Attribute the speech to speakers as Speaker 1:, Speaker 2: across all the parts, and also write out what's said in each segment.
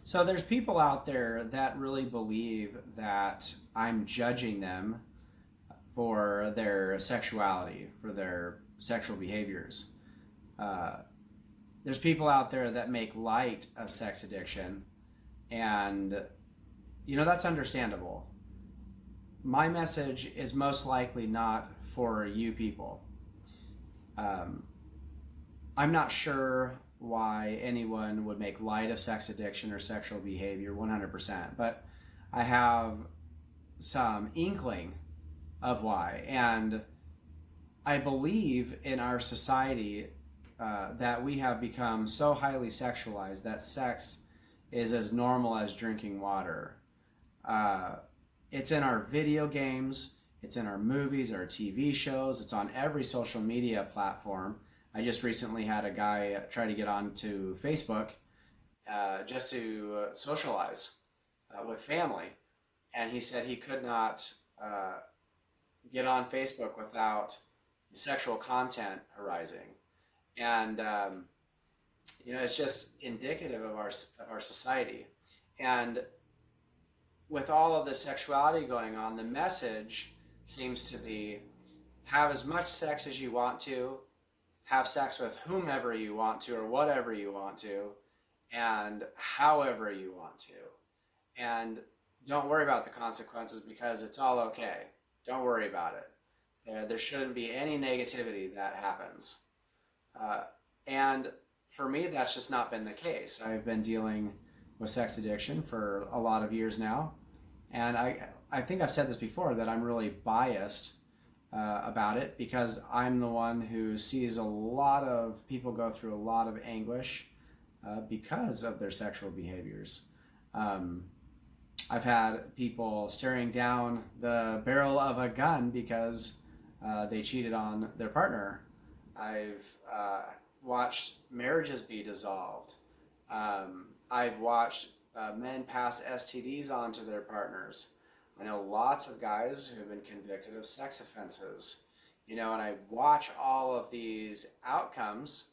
Speaker 1: So there's people out there that really believe that I'm judging them for their sexuality, for their sexual behaviors. Uh, there's people out there that make light of sex addiction, and that's understandable. My message is most likely not for you people. Um, I'm not sure why anyone would make light of sex addiction or sexual behavior 100%, but I have some inkling of why. And I believe in our society that we have become so highly sexualized that sex is as normal as drinking water. Uh, it's in our video games, it's in our movies, our TV shows, it's on every social media platform. I just recently had a guy try to get onto Facebook just to socialize with family, and he said he could not uh, get on Facebook without sexual content arising, and it's just indicative of our society. And with all of the sexuality going on, the message seems to be have as much sex as you want to, have sex with whomever you want to, or whatever you want to, and however you want to. And don't worry about the consequences because it's all okay. Don't worry about it. There shouldn't be any negativity that happens. And for me, that's just not been the case. I've been dealing with sex addiction for a lot of years now. And I think I've said this before that I'm really biased about it because I'm the one who sees a lot of people go through a lot of anguish because of their sexual behaviors. I've had people staring down the barrel of a gun because they cheated on their partner. I've watched marriages be dissolved. I've watched men pass STDs on to their partners. I know lots of guys who have been convicted of sex offenses. And I watch all of these outcomes,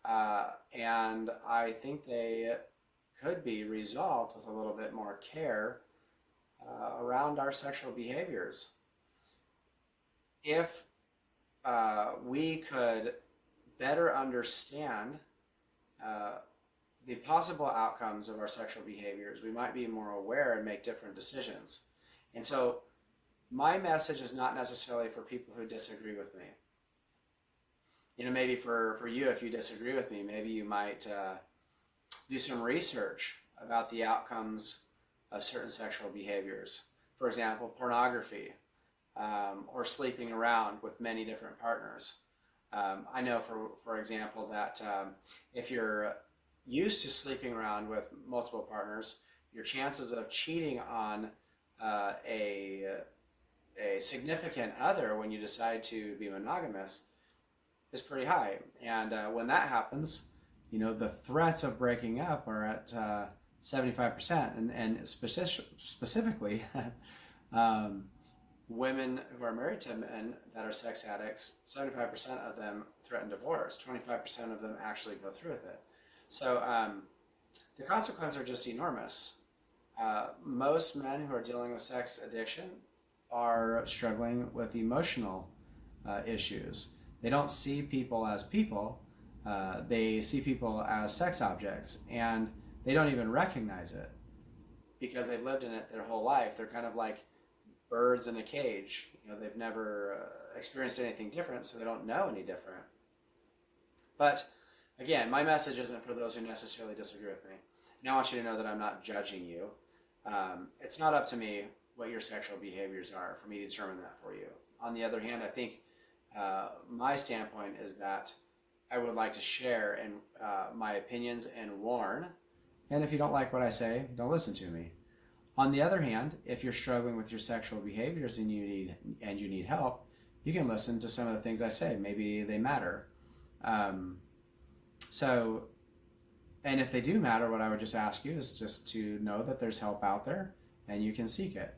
Speaker 1: and I think they could be resolved with a little bit more care around our sexual behaviors. If we could better understand the possible outcomes of our sexual behaviors, we might be more aware and make different decisions. And so my message is not necessarily for people who disagree with me. Maybe for you, if you disagree with me, maybe you might do some research about the outcomes of certain sexual behaviors. For example, pornography, or sleeping around with many different partners. I know, for example, that if you're used to sleeping around with multiple partners, your chances of cheating on a significant other when you decide to be monogamous is pretty high. And when that happens, the threats of breaking up are at 75%. And specifically, women who are married to men that are sex addicts, 75% of them threaten divorce. 25% of them actually go through with it. So the consequences are just enormous. Most men who are dealing with sex addiction are struggling with emotional issues. They don't see people as people. They see people as sex objects, and they don't even recognize it because they've lived in it their whole life. They're kind of like birds in a cage. They've never experienced anything different, so they don't know any different. But again, my message isn't for those who necessarily disagree with me. And I want you to know that I'm not judging you. It's not up to me what your sexual behaviors are for me to determine that for you. On the other hand, I think my standpoint is that I would like to share in my opinions and warn. And if you don't like what I say, don't listen to me. On the other hand, if you're struggling with your sexual behaviors and you need help, you can listen to some of the things I say. Maybe they matter. And if they do matter, what I would just ask you is just to know that there's help out there and you can seek it.